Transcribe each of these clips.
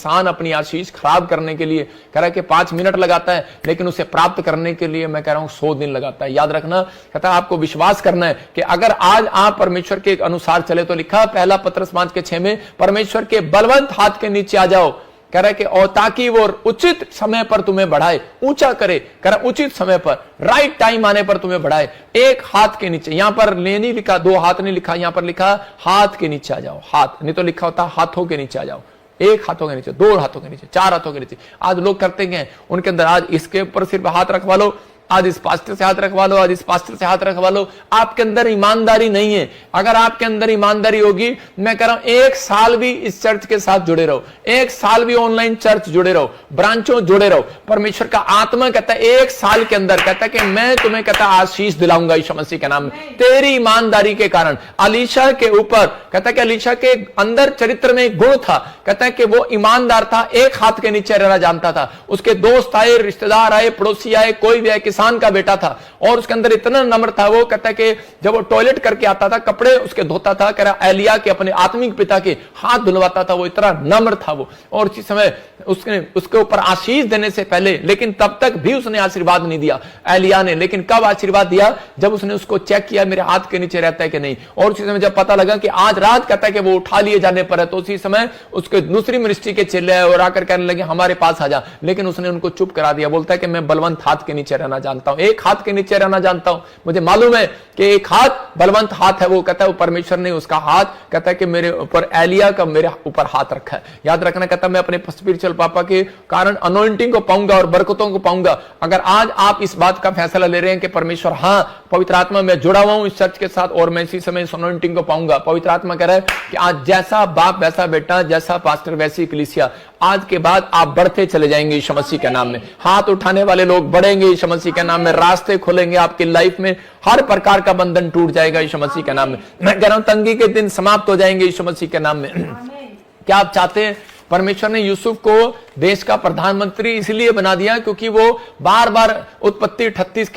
इंसान अपनी आशीष खराब करने के लिए कह रहा है कि 5 मिनट लगाता है, लेकिन उसे प्राप्त करने के लिए मैं कह रहा हूं 100 दिन लगाता है। याद रखना, कहता है आपको विश्वास करना है कि अगर आज आप परमेश्वर के अनुसार चले तो लिखा पहला पत्रस 5:6 में परमेश्वर के बलवंत हाथ के नीचे आ जाओ, कह रहा है कि और ताकि वो उचित समय पर तुम्हें बढ़ाए, ऊंचा करे, कह रहा उचित समय पर, राइट टाइम आने पर तुम्हें बढ़ाए। एक हाथ के नीचे, यहां पर नहीं लिखा 2 हाथ नहीं लिखा, यहां पर लिखा हाथ के नीचे आ जाओ। हाथ नहीं तो लिखा होता हाथों के नीचे आ जाओ। 1 हाथों के नीचे, 2 हाथों के नीचे, 4 हाथों के नीचे। आज लोग करते हैं उनके अंदर, आज इसके ऊपर सिर्फ हाथ रखवा लो, आज इस पास्टर से हाथ रखवा लो, आज इस पास्टर से हाथ रखवा लो। आपके अंदर ईमानदारी नहीं है। अगर आपके अंदर ईमानदारी होगी, मैं कह रहा हूं 1 साल भी इस चर्च के साथ जुड़े रहो, 1 साल भी ऑनलाइन चर्च जुड़े रहो, ब्रांचों जुड़े रहो। परमेश्वर का आत्मा कहता है 1 साल के अंदर कहता है कि मैं तुम्हें कहता आशीष दिलाऊंगा यीशु मसीह के नाम में, तेरी ईमानदारी के कारण। अलीशा के ऊपर कहता है कि अलीशा के अंदर चरित्र में एक गुण था, कहता है कि वो ईमानदार था, 1 हाथ के नीचे रहना जानता था। उसके दोस्त आए, रिश्तेदार आए, पड़ोसी आए, कोई भी आए, किसान का बेटा था, और उसके अंदर इतना नम्र था। वो कहता है कि जब वो टॉयलेट करके आता था, कपड़े उसके धोता था, कह रहा एलिया के अपने आत्मिक पिता के हाथ धुलवाता था, वो इतना नम्र था वो। और उसी समय उसके ऊपर आशीष देने से पहले, लेकिन तब तक भी उसने आशीर्वाद नहीं दिया एलिया ने। लेकिन कब आशीर्वाद दिया? जब उसने उसको चेक किया मेरे हाथ के नीचे रहता है कि नहीं। और उसी समय जब पता लगा कि आज रात कहता है कि वो उठा लिए जाने पर है, तो उसी समय उसके दूसरी मिनिस्ट्री के चेले आए और आकर कहने लगे हमारे पास आ जा। लेकिन उसने उनको चुप करा दिया। बोलता है कि मैं बलवंत हाथ के नीचे रहना जानता हूं, 1 हाथ के नीचे रहना जानता हूं। मुझे मालूम है कि 1 हाथ बलवंत हाथ है। वो कहता है वो परमेश्वर ने उसका हाथ कहता है कि मेरे ऊपर एलिया का मेरे ऊपर हाथ रखा है। याद रखना, कहता मैं अपने स्पिरिचुअल पापा के कारण अनॉइंटिंग को पाऊंगा और बरकतों को पाऊंगा। अगर आज आप इस बात का फैसला ले रहे हैं कि परमेश्वर हाँ पवित्र आत्मा में जुड़ा हुआ हूं इस चर्च के साथ और मैं इसी समय इस अनॉइंटिंग को पाऊंगा, पवित्र आत्मा कह रहा है कि आज जैसा बाप वैसा बेटा, जैसा पास्टर वैसी कलीसिया, आज के बाद आप बढ़ते चले जाएंगे यीशु मसीह के नाम में। हाथ उठाने वाले लोग बढ़ेंगे यीशु मसीह के नाम में, रास्ते खुलेंगे आपकी लाइफ में, हर प्रकार का बंधन टूट जाएगा यीशु मसीह के नाम में। मैं कह रहा हूं तंगी के दिन समाप्त हो जाएंगे यीशु मसीह के नाम में। क्या आप चाहते हैं? परमेश्वर ने यूसुफ को देश का प्रधानमंत्री इसलिए बना दिया क्योंकि वो बार बार उत्पत्ति 28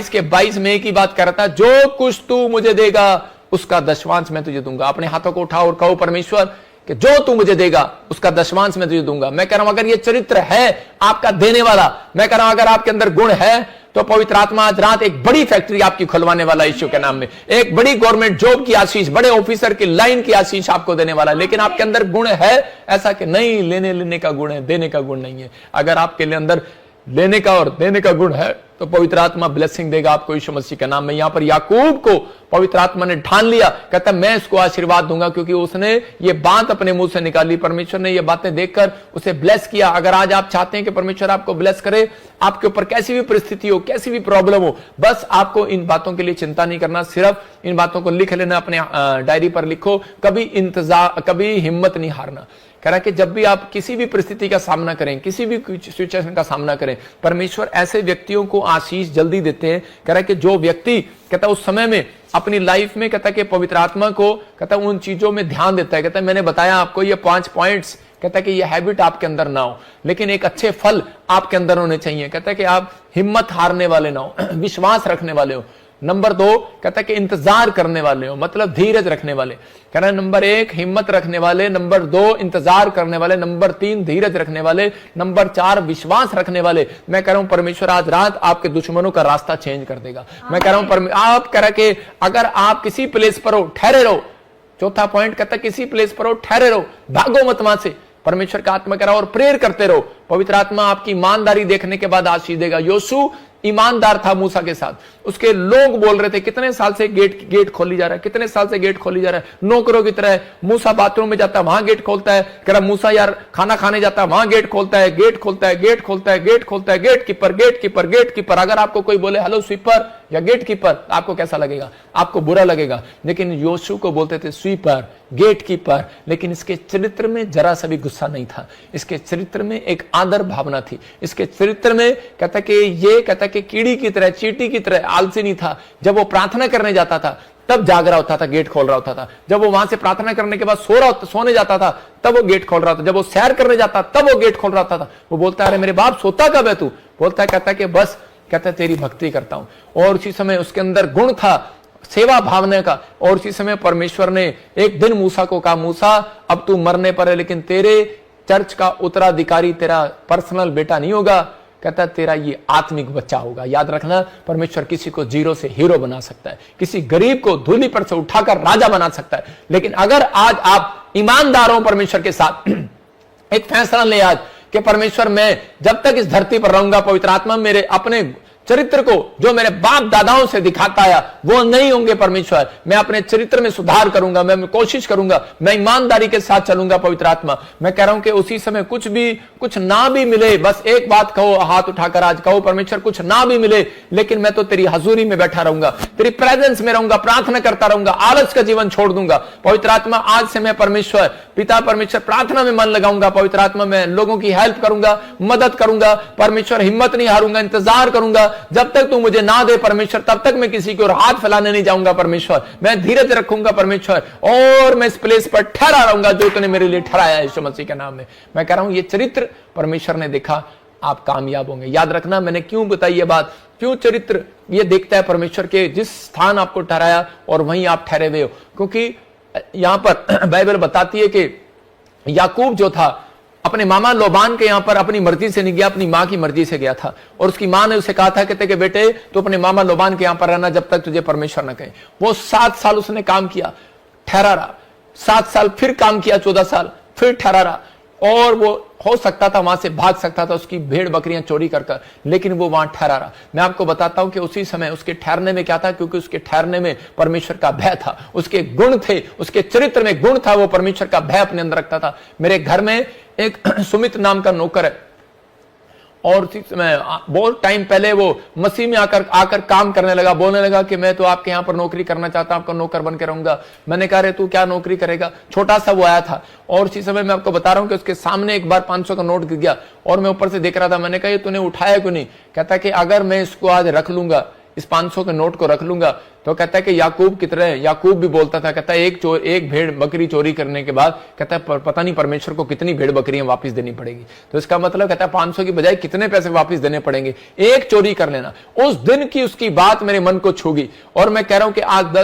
के 22 में एक ही बात कर रहा था, जो कुछ तू मुझे देगा उसका दशमांश मैं तुझे दूंगा। अपने हाथों को उठाओ और कहो परमेश्वर कि जो तू मुझे देगा उसका दशमांश मैं तुझे दूंगा। मैं कह रहा हूं अगर ये चरित्र है आपका देने वाला, मैं कह रहा हूं अगर आपके अंदर गुण है तो पवित्र आत्मा आज रात एक बड़ी फैक्ट्री आपकी खुलवाने वाला यीशु के नाम में, एक बड़ी गवर्नमेंट जॉब की आशीष, बड़े ऑफिसर की लाइन की आशीष आपको देने वाला है। लेकिन आपके अंदर गुण है ऐसा कि नहीं लेने का गुण है, देने का गुण नहीं है। अगर आपके अंदर लेने का और देने का गुण है तो पवित्र आत्मा ब्लेसिंग देगा आपको यीशु मसीह के नाम में। यहां पर याकूब को पवित्र आत्मा ने ठान लिया, कहता मैं इसको आशीर्वाद दूंगा क्योंकि उसने ये बात अपने मुंह से निकाली। परमेश्वर ने ये बातें देखकर उसे ब्लेस किया। अगर आज आप चाहते हैं कि परमेश्वर आपको ब्लेस करे, आपके ऊपर कैसी भी परिस्थिति हो, कैसी भी प्रॉब्लम हो, बस आपको इन बातों के लिए चिंता नहीं करना, सिर्फ इन बातों को लिख लेना, अपने डायरी पर लिखो, कभी हिम्मत नहीं हारना। कह रहा है कि जब भी आप किसी भी परिस्थिति का सामना करें, किसी भी सिचुएशन का सामना करें, परमेश्वर ऐसे व्यक्तियों को आशीष जल्दी देते हैं। कह रहा है कि जो व्यक्ति कहता है उस समय में अपनी लाइफ में कहता है कि पवित्र आत्मा को कहता है उन चीजों में ध्यान देता है। कहता है मैंने बताया आपको ये 5 पॉइंट्स, कहता है कि ये हैबिट आपके अंदर ना हो, लेकिन एक अच्छे फल आपके अंदर होने चाहिए। कहता है कि आप हिम्मत हारने वाले ना हो, विश्वास रखने वाले हो। नंबर 2 कहता है कि इंतजार करने वाले हो, मतलब धीरज रखने वाले। कह रहा है नंबर 1 हिम्मत रखने वाले, नंबर 2 इंतजार करने वाले, नंबर 3 धीरज रखने वाले, नंबर 4 विश्वास रखने वाले। मैं कह रहा हूं परमेश्वर आज रात आपके दुश्मनों का रास्ता चेंज कर देगा। मैं कह रहा हूं आप कह रहा कि अगर आप किसी प्लेस पर हो ठहरे रहो। चौथा पॉइंट कहता है किसी प्लेस पर हो ठहरे रहो, भागो मत वहां से। परमेश्वर का आत्मा कह रहा और प्रेयर करते रहो। पवित्र आत्मा आपकी ईमानदारी देखने के बाद आशीष देगा। योशू ईमानदार था मूसा के साथ, उसके लोग बोल रहे थे कितने साल से गेट खोली जा रहा है, कितने साल से गेट खोली जा रहा है, नौकरों की तरह। मूसा बाथरूम में जाता है वहां गेट खोलता है, कह रहा मूसा यार खाना खाने जाता है वहां गेट खोलता है, गेट खोलता है, गेट खोलता है, गेट खोलता है, gate keeper, gate keeper, gate keeper. अगर आपको कोई बोले हेलो स्वीपर या गेट कीपर, आपको कैसा लगेगा? आपको बुरा लगेगा। लेकिन योशू को बोलते थे स्वीपर, गेट कीपर। लेकिन इसके चरित्र में जरा सा भी गुस्सा नहीं था, इसके चरित्र में एक आदर भावना थी। इसके चरित्र में कहता कि ये कहता कि कीड़ी की तरह, चींटी की तरह आलसी नहीं था। जब वो प्रार्थना करने जाता था तब जाग रहा होता था, गेट खोल रहा होता था। जब वो वहां से प्रार्थना करने के बाद सोने जाता था तब वो गेट खोल रहा था। जब वो सैर करने जाता तब वो गेट खोल रहा था। वो बोलता अरे मेरे बाप सोता कब है तू? बोलता कहता कि बस कहता तेरी भक्ति करता हूं। और उसी समय उसके अंदर गुण था सेवा भावना का। और उसी समय परमेश्वर ने एक दिन मूसा को कहा मूसा अब तू मरने पर है, लेकिन तेरे चर्च का उत्तराधिकारी तेरा पर्सनल बेटा नहीं होगा, कहता तेरा ये आत्मिक बच्चा होगा। याद रखना, परमेश्वर किसी को जीरो से हीरो बना सकता है, किसी गरीब को धूली पर से उठाकर राजा बना सकता है। लेकिन अगर आज आप ईमानदार हो परमेश्वर के साथ, एक फैसला ले आज कि परमेश्वर मैं जब तक इस धरती पर रहूंगा, पवित्र आत्मा मेरे अपने चरित्र को जो मेरे बाप दादाओं से दिखाता आया वो नहीं होंगे परमेश्वर, मैं अपने चरित्र में सुधार करूंगा, मैं कोशिश करूंगा, मैं ईमानदारी के साथ चलूंगा। पवित्र आत्मा मैं कह रहा हूं कि उसी समय कुछ ना भी मिले, बस एक बात कहो, हाथ उठाकर आज कहो, परमेश्वर कुछ ना भी मिले लेकिन मैं तो तेरी हजूरी में बैठा रहूंगा, तेरी प्रेजेंस में रहूंगा, प्रार्थना करता रहूंगा, आलस का जीवन छोड़ दूंगा। पवित्र आत्मा आज से मैं परमेश्वर पिता परमेश्वर प्रार्थना में मन लगाऊंगा। पवित्र आत्मा मैं लोगों की हेल्प करूंगा, मदद करूंगा, परमेश्वर हिम्मत नहीं हारूंगा, इंतजार करूंगा जब तक तू मुझे ना दे परमेश्वर, तब तक मैं किसी को हाथ फैलाने नहीं जाऊंगा परमेश्वर, मैं धीरज रखूंगा परमेश्वर, और मैं इस प्लेस पर ठहरा रहूंगा जो तूने मेरे लिए ठहराया है यीशु मसीह के नाम में। मैं कह रहा हूं ये चरित्र परमेश्वर ने देखा, आप कामयाब होंगे। याद रखना मैंने क्यों बताई ये बात, क्यों चरित्र ये देखता है परमेश्वर के जिस स्थान आपको ठहराया और वहीं आप ठहरे हुए हो, क्योंकि यहां पर बाइबल बताती है कि याकूब जो था अपने मामा लोबान के यहां पर अपनी मर्जी से नहीं गया, अपनी मां की मर्जी से गया था, और उसकी मां ने उसे कहा था कि बेटे तो अपने मामा लोबान के यहां पर रहना जब तक तुझे परमेश्वर न कहे। वो 7 साल उसने काम किया, ठहरा रहा, 7 साल फिर काम किया, 14 साल फिर ठहरा रहा, और वो हो सकता था वहां से भाग सकता था उसकी भेड़ बकरियां चोरी कर, लेकिन वो वहां ठहरा रहा। मैं आपको बताता हूं कि उसी समय उसके ठहरने में क्या था, क्योंकि उसके ठहरने में परमेश्वर का भय था, उसके गुण थे, उसके चरित्र में गुण था, वो परमेश्वर का भय अपने अंदर रखता था। मेरे घर में एक सुमित नाम का नौकर है, और बहुत टाइम पहले वो मसीह में आकर काम करने लगा, बोलने लगा कि मैं तो आपके यहाँ पर नौकरी करना चाहता हूं, आपका नौकर बन के रहूंगा। मैंने कहा रे तू क्या नौकरी करेगा, छोटा सा वो आया था, और उसी समय मैं आपको बता रहा हूं कि उसके सामने एक बार 500 का नोट गिर गया, और मैं ऊपर से देख रहा था। मैंने कहा ये तूने उठाया क्यों नहीं, कहता कि अगर मैं इसको आज रख लूंगा, इस 500 के नोट को रख लूंगा, तो कहता है कि याकूब कितने, याकूब भी बोलता था, कहता है एक भेड़ बकरी चोरी करने के बाद कहता है पता नहीं परमेश्वर को कितनी भेड़ बकरियां वापस देनी पड़ेगी। तो इसका मतलब कहता है 500 की बजाय कितने पैसे वापस देने पड़ेंगे, एक चोरी कर लेना। उस दिन की उसकी बात मेरे मन को छू गई, और मैं कह रहा हूं कि आज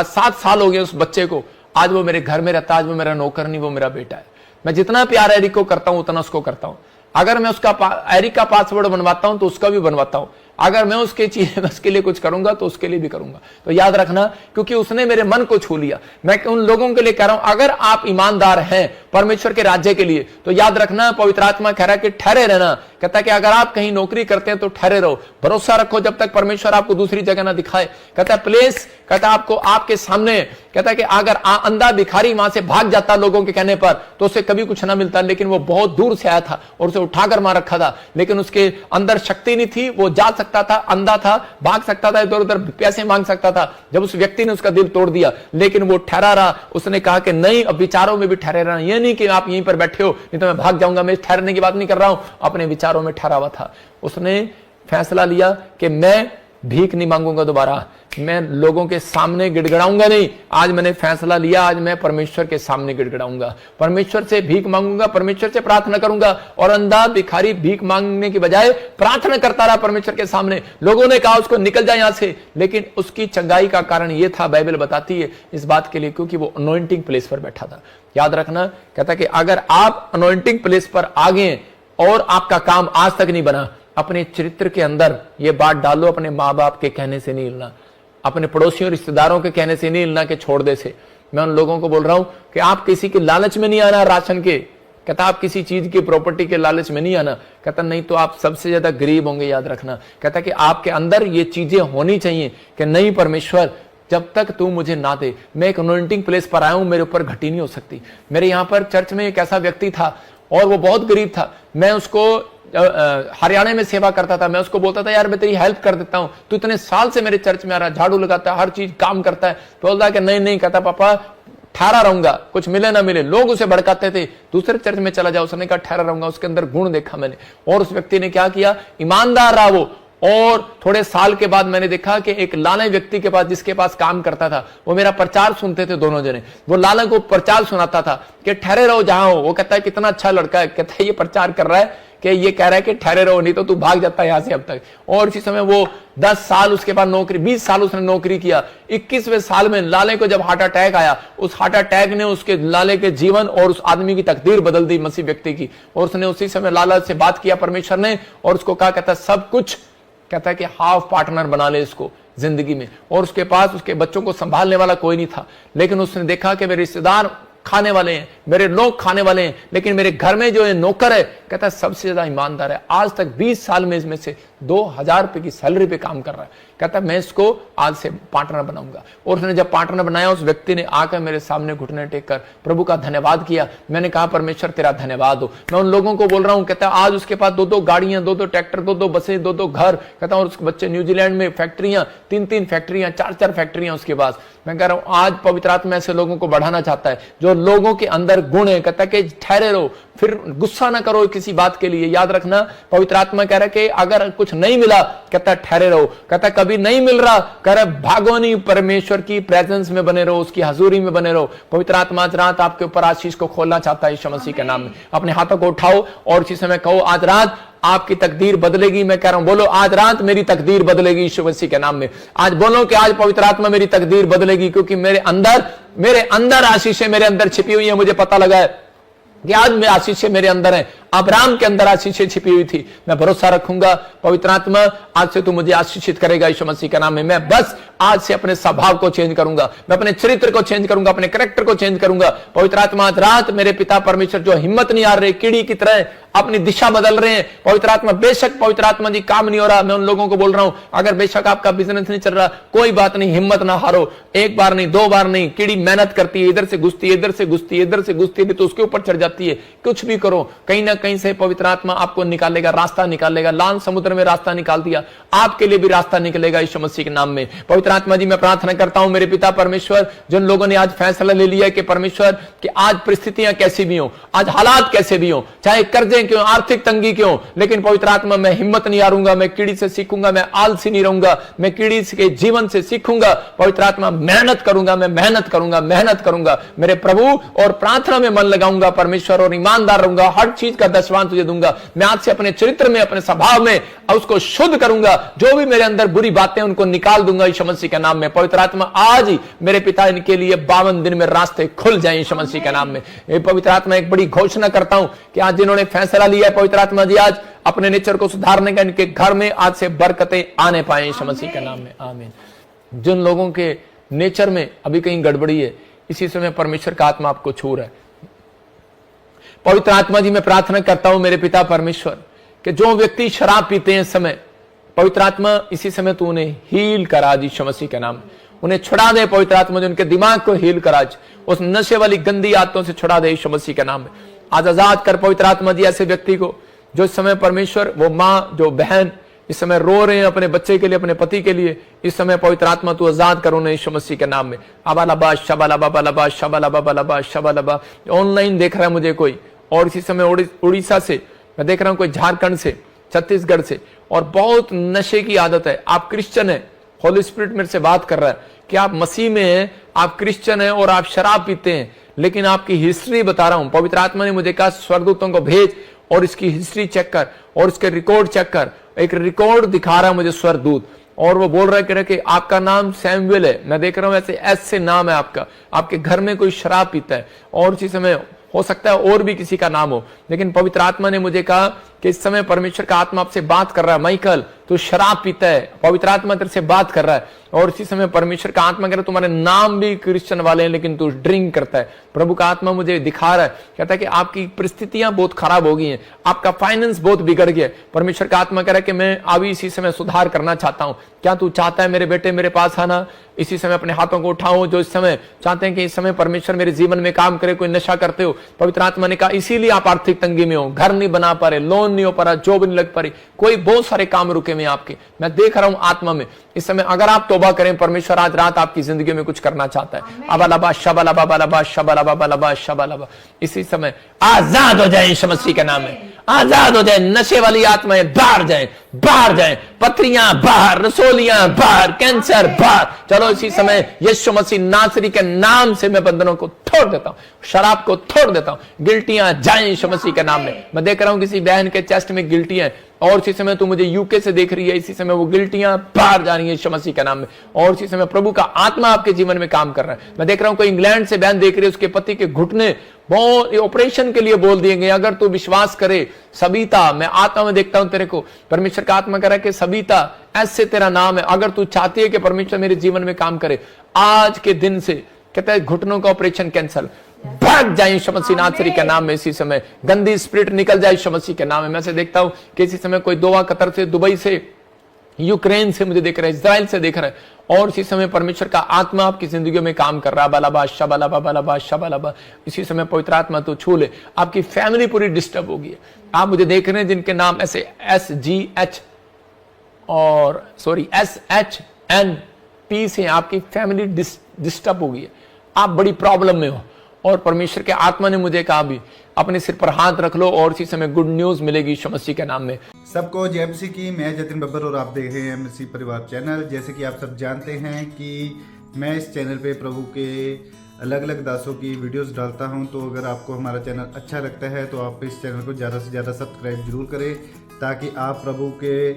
7 साल हो गए उस बच्चे को, आज वो मेरे घर में रहता, आज वो मेरा नौकर नहीं, वो मेरा बेटा है। मैं जितना प्यार एरिक को करता हूं उतना उसको करता हूं। अगर मैं उसका एरिक का पासवर्ड बनवाता हूं तो उसका भी बनवाता हूं, अगर मैं उसके लिए कुछ करूंगा तो उसके लिए भी करूंगा। तो याद रखना, क्योंकि उसने मेरे मन को छू लिया। मैं उन लोगों के लिए कह रहा हूं, अगर आप ईमानदार हैं परमेश्वर के राज्य के लिए, तो याद रखना पवित्र आत्मा कह रहा है कि ठहरे रहना। कहता है कि अगर आप कहीं नौकरी करते हैं तो ठहरे रहो, भरोसा रखो जब तक परमेश्वर आपको दूसरी जगह ना दिखाए। कहता है प्लेस, कहता है आपको आपके सामने, कहता है कि अगर अंधा भिखारी वहां से भाग जाता लोगों के कहने पर तो उसे कभी कुछ ना मिलता, लेकिन वो बहुत दूर से आया था और उसे उठाकर मार रखा था, लेकिन उसके अंदर शक्ति नहीं थी, वो जा सकता था, अंधा था, भाग सकता था, इधर उधर पैसे मांग सकता था। जब उस व्यक्ति ने उसका दिल तोड़ दिया, लेकिन वो ठहरा रहा। उसने कहा कि नहीं, अब विचारों में भी ठहरे रहना, ये नहीं कि आप यहीं पर बैठे हो नहीं तो मैं भाग जाऊंगा, मैं ठहरने की बात नहीं कर रहा हूं, अपने विचारों में ठहरा हुआ था। उसने फैसला लिया कि मैं भीख नहीं मांगूंगा दोबारा, मैं लोगों के सामने गिड़गिड़ाऊंगा नहीं। आज मैंने फैसला लिया, आज मैं परमेश्वर के सामने गिड़गिड़ाऊंगा, परमेश्वर से भीख मांगूंगा, परमेश्वर से प्रार्थना करूंगा। और अंधा भिखारी भीख मांगने की बजाय प्रार्थना करता रहा परमेश्वर के सामने। लोगों ने कहा उसको निकल जाए यहां से, लेकिन उसकी चंगाई का कारण यह था, बाइबल बताती है इस बात के लिए, क्योंकि वो अनॉइंटिंग प्लेस पर बैठा था। याद रखना, कहता कि अगर आप अनॉइंटिंग प्लेस पर आ गए और आपका काम आज तक नहीं बना, अपने चरित्र के अंदर ये बात डालो, अपने माँ बाप के कहने से नहीं हिलना, अपने पड़ोसियों रिश्तेदारों के कहने से नहीं हिलना कि छोड़ दे से। मैं उन लोगों को बोल रहा हूं कि आप किसी के लालच में नहीं आना, राशन के, कहता आप किसी चीज की प्रॉपर्टी के लालच में नहीं आना, कहता नहीं तो आप सबसे ज्यादा गरीब होंगे। याद रखना, कहता कि आपके अंदर ये चीजें होनी चाहिए कि नहीं परमेश्वर जब तक तू मुझे ना दे, मैं एक अनॉइंटिंग प्लेस पर आया हूं, मेरे ऊपर घटी नहीं हो सकती। मेरे यहां पर चर्च में एक ऐसा व्यक्ति था और वो बहुत गरीब था, मैं उसको हरियाणा में सेवा करता था, मैं उसको बोलता था यार मैं तेरी हेल्प कर देता हूं, तू इतने साल से मेरे चर्च में आ रहा है, झाड़ू लगाता है, हर चीज काम करता है। तो बोलता है कि नहीं नहीं, कहता पापा ठहरा रहूंगा, कुछ मिले ना मिले। लोग उसे भड़काते थे, दूसरे चर्च में चला जाओ, उसने कहा ठहरा रहूंगा। उसके अंदर गुण देखा मैंने, और उस व्यक्ति ने क्या किया, ईमानदार रहा वो। और थोड़े साल के बाद मैंने देखा कि एक लाले व्यक्ति के पास, जिसके पास काम करता था, वो मेरा प्रचार सुनते थे दोनों जने। वो लाला को प्रचार सुनाता था कि ठहरे रहो जहां हो। वो कहता है कितना अच्छा लड़का है, कहता है ये प्रचार कर रहा है कि ये कह रहा है कि ठहरे रहो, नहीं तो तू भाग जाता है यहां से अब तक। और इसी समय वो 10 साल उसके बाद नौकरी, 20 साल उसने नौकरी किया। 21वें साल में लाले को जब हार्ट अटैक आया, उस हार्ट अटैक ने उसके लाले के जीवन और उस आदमी की तकदीर बदल दी, मसीह व्यक्ति की। और उसने उसी समय लाला से बात किया परमेश्वर ने, और उसको कहा, कहता सब कुछ, कहता है कि हाफ पार्टनर बना ले इसको जिंदगी में। और उसके पास उसके बच्चों को संभालने वाला कोई नहीं था, लेकिन उसने देखा कि मेरे रिश्तेदार खाने वाले हैं, मेरे लोग खाने वाले हैं, लेकिन मेरे घर में जो है नौकर है, कहता है सबसे ज्यादा ईमानदार है। आज तक 20 साल में इसमें से 2000 रुपए की सैलरी पे काम कर रहा है। कहता है मैं इसको आज से पार्टनर बनाऊंगा। और उसने जब पार्टनर बनाया, उस व्यक्ति ने आकर मेरे सामने घुटने टेक कर प्रभु का धन्यवाद किया। मैंने कहा परमेश्वर तेरा धन्यवाद हो। मैं उन लोगों को बोल रहा हूं, कहता है आज उसके पास 2-2 गाड़ियां, 2-2 ट्रैक्टर, 2-2 बसें, 2-2 घर। कहता हूं उसके बच्चे न्यूजीलैंड में फैक्ट्रियां, 3-3 फैक्ट्रियां, 4-4 फैक्ट्रियां उसके पास। मैं कह रहा हूं आज पवित्र आत्मा ऐसे लोगों को बढ़ाना चाहता है जो लोगों के अंदर गुण है। कहता है कि ठहरे रहो, फिर गुस्सा ना करो किसी बात के लिए। याद रखना पवित्र आत्मा कह रहा है कि अगर कुछ नहीं मिला, कहता है ठहरे रहो। कहता है कभी नहीं मिल रहा, कह रहा है भागो नहीं, परमेश्वर की प्रेजेंस में बने रहो, उसकी हजूरी में बने रहो। पवित्र आत्मा आज रात आपके ऊपर आशीष को खोलना चाहता है यीशु मसीह के नाम में। अपने हाथों को उठाओ और इसी समय कहो आज रात आपकी तकदीर बदलेगी। मैं कह रहा हूं बोलो आज रात मेरी तकदीर बदलेगी यीशु मसीह के नाम में। आज बोलो कि आज पवित्र आत्मा मेरी तकदीर बदलेगी, क्योंकि मेरे अंदर आशीषें मेरे अंदर छिपी हुई है। मुझे पता लगा है कि आज में आशीषें मेरे अंदर हैं। अब्राहम के अंदर आशीषें छिपी हुई थी। मैं भरोसा रखूंगा पवित्र आत्मा आज से तू मुझे आशीषित करेगा यीशु मसीह के नाम में। मैं बस आज से अपने स्वभाव को चेंज करूंगा, मैं अपने चरित्र को चेंज करूंगा, अपने कैरेक्टर को चेंज करूंगा। पवित्र आत्मा आज रात मेरे पिता परमेश्वर जो हिम्मत नहीं हार रहे, कीड़ी की तरह अपनी दिशा बदल रहे हैं, पवित्र आत्मा बेशक पवित्र आत्मा जी काम नहीं हो रहा, मैं उन लोगों को बोल रहा हूं अगर बेशक आपका बिजनेस नहीं चल रहा, कोई बात नहीं, हिम्मत ना हारो। एक बार नहीं, 2 बार नहीं, कीड़ी मेहनत करती है, इधर से घुसती है, इधर से घुसती है, इधर से घुसती है, तो उसके ऊपर चढ़ जाती है। कुछ भी करो, कहीं ना कहीं से पवित्र आत्मा आपको निकालेगा, रास्ता निकालेगा। लाल समुद्र में रास्ता निकाल दिया, आपके लिए भी रास्ता निकलेगा यीशु मसीह के नाम में। पवित्र आत्मा जी मैं प्रार्थना करता हूं मेरे पिता परमेश्वर, जिन लोगों ने आज फैसला ले लिया कि परमेश्वर कि आज परिस्थितियां कैसी भी हो, आज हालात कैसे भी हो, चाहे कर्जे क्यों, आर्थिक तंगी क्यों, लेकिन पवित्र आत्मा मैं हिम्मत नहीं हारूंगा, मैं कीड़ी से सीखूंगा, मैं आलसी नहीं रहूंगा, मैं कीड़ी के जीवन से सीखूंगा। पवित्र आत्मा मेहनत करूंगा, मैं मेहनत करूंगा, मेहनत करूंगा मेरे प्रभु, और प्रार्थना में मन लगाऊंगा परमेश्वर, और ईमानदार रहूंगा, हर चीज का दशवान तुझे दूंगा। मैं आज से अपने चरित्र में, अपने स्वभाव में उसको शुद्ध करूंगा, जो भी मेरे अंदर बुरी बातें उनको निकाल दूंगा यीशु मसीह के नाम में। पवित्र आत्मा आज ही मेरे पिता इनके लिए 52 दिन में रास्ते खुल जाए यीशु मसीह के नाम में। पवित्र आत्मा एक बड़ी घोषणा करता हूं कि आज जिन्होंने फैसला लिया है पवित्र आत्मा जी आज अपने नेचर को सुधारने का, इनके घर में आज से बरकतें आने पाए यीशु मसीह के नाम में, आमीन। जिन लोगों के नेचर में अभी कहीं गड़बड़ी है, इसी समय परमेश्वर का आत्मा आपको छू रहा है। पवित्र आत्मा जी मैं प्रार्थना करता हूं मेरे पिता परमेश्वर कि जो व्यक्ति शराब पीते हैं इस समय, पवित्र आत्मा इसी समय तू उन्हें हील करा यीशु मसीह के नाम, उन्हें छुड़ा दे पवित्र आत्मा जी, उनके दिमाग को हील करा, उस नशे वाली गंदी आदतों से छुड़ा दे यीशु मसीह के नाम में। आज आजाद कर पवित्र आत्मा जी ऐसे व्यक्ति को जो इस समय परमेश्वर, वो माँ, जो बहन इस समय रो रहे हैं अपने बच्चे के लिए, अपने पति के लिए, इस समय पवित्र आत्मा तू आजाद करो उन्हें यीशु मसीह के नाम में। अबालबा शबालबा बलबा शबालबा बलबा शबालबा। ऑनलाइन देख रहा है मुझे कोई, और इसी समय उड़ीसा से मैं देख रहा हूं, कोई झारखंड से, छत्तीसगढ़ से, और बहुत नशे की आदत है। आप क्रिश्चियन है, होली स्पिरिट मेरे से बात कर रहा है कि आप मसीह में हैं, आप क्रिश्चियन हैं और आप शराब पीते हैं, लेकिन आपकी हिस्ट्री बता रहा हूं। पवित्र आत्मा ने मुझे कहा स्वर्गदूतों को भेज और इसकी हिस्ट्री चेक कर और इसके रिकॉर्ड चेक कर। एक रिकॉर्ड दिखा रहा है मुझे स्वर्गदूत, और वो बोल रहा है कि आपका नाम सैमुएल है। मैं देख रहा हूं ऐसे एस से नाम है आपका, आपके घर में कोई शराब पीता है, और इसी समय हो सकता है और भी किसी का नाम हो, लेकिन पवित्र आत्मा ने मुझे कहा कि इस समय परमेश्वर का आत्मा आपसे बात कर रहा है, माइकल तू शराब पीता है, पवित्र आत्मा तेरे से बात कर रहा है। और इसी समय परमेश्वर का आत्मा कह रहा है तुम्हारे नाम भी क्रिश्चियन वाले हैं लेकिन तू ड्रिंक करता है। प्रभु का आत्मा मुझे दिखा रहा है, कहता है कि आपकी परिस्थितियां बहुत खराब हो गई हैं, आपका फाइनेंस बहुत बिगड़ गया। परमेश्वर का आत्मा कह रहा है कि मैं अभी इसी समय सुधार करना चाहता हूं। क्या तू चाहता है मेरे बेटे मेरे पास आना? इसी समय अपने हाथों को उठाओ जो इस समय चाहते हैं कि इस समय परमेश्वर मेरे जीवन में काम करे। कोई नशा करते हो, पवित्र आत्मा ने कहा इसीलिए आप आर्थिक तंगी में हो, घर नहीं बना पा रहे, लोन नहीं हो पा रहा, जॉब नहीं लग पा रही, कोई बहुत सारे काम रुके हुए आपके। मैं देख रहा हूं आत्मा में इस समय, अगर आप तौबा करें, परमेश्वर आज रात आपकी जिंदगी में कुछ करना चाहता है। अबालबा शबालबा बलबा शबालबा बलबा शबालबा। इसी समय आजाद हो जाए यीशु मसीह के नाम में, आजाद हो जाए। नशे वाली आत्माएं बाहर जाए, बाहर जाए। पथरियां बाहर, रसोलियां बाहर, कैंसर बाहर। चलो इसी समय यीशु मसीह नासरी के नाम से मैं बंधनों को तोड़ देता हूं, शराब को तोड़ देता हूं। गिल्टियां जाएं यीशु मसीह के नाम में। मैं देख रहा हूं किसी बहन के चेस्ट में गिल्टियां, और इसी समय तू मुझे यूके से देख रही है, इसी समय वो गिल्टियां बाहर जा रही है यीशु मसीह के नाम में। और इसी समय प्रभु का आत्मा आपके जीवन में काम कर रहा है। मैं देख रहा हूं कोई इंग्लैंड से बहन देख रही है, उसके पति के घुटने बहुत ऑपरेशन के लिए बोल दिए गए। अगर तू विश्वास करे सबिता, मैं आत्मा में देखता हूं तेरे को, परमेश्वर का आत्मा कह रहा है कि सबिता ऐसे तेरा नाम है। अगर तू चाहती है कि परमेश्वर मेरे जीवन में काम करे, आज के दिन से कहता है घुटनों का ऑपरेशन कैंसल, भाग जाए यीशु मसीह नासरी के नाम में। इसी समय गंदी स्पिरिट निकल जाए यीशु मसीह के नाम में। मैं से देखता हूं कि इसी समय कोई दोहा, कतर से, दुबई से, यूक्रेन से मुझे देख रहे हैं, इजराइल से देख रहे हैं, और इसी समय परमेश्वर का आत्मा आपकी जिंदगी में काम कर रहा है। बालाबा शबालाबा बालाबा शबालाबा। इसी समय पवित्र आत्मा तो छू ले, आपकी फैमिली पूरी डिस्टर्ब होगी। आप मुझे देख रहे हैं जिनके नाम ऐसे SGH और SHNP से, आपकी फैमिली डिस्टर्ब होगी, आप बड़ी प्रॉब्लम में हो। और परमेश्वर के आत्मा ने मुझे कहा भी अपने सिर पर हाथ रख लो और इसी समय गुड न्यूज मिलेगी यीशु मसीह के नाम में। सबको जय मसीह की। मैं जतिन बब्बर और आप देख रहे हैं मसीह परिवार चैनल। जैसे कि आप सब जानते हैं कि मैं इस चैनल पे प्रभु के अलग अलग दासों की वीडियोस डालता हूं, तो अगर आपको हमारा चैनल अच्छा लगता है तो आप इस चैनल को ज़्यादा से ज़्यादा सब्सक्राइब जरूर करें, ताकि आप प्रभु के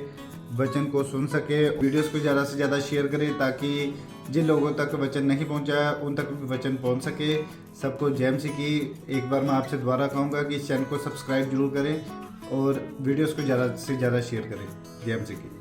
वचन को सुन सके। वीडियोस को ज़्यादा से ज़्यादा शेयर करें, ताकि जिन लोगों तक वचन नहीं पहुंचा उन तक भी वचन पहुंच सके। सबको जय मसीह की। एक बार मैं आपसे दोबारा कहूँगा कि इस चैनल को सब्सक्राइब जरूर करें और वीडियोस को ज़्यादा से ज़्यादा शेयर करें। जय मसीह की।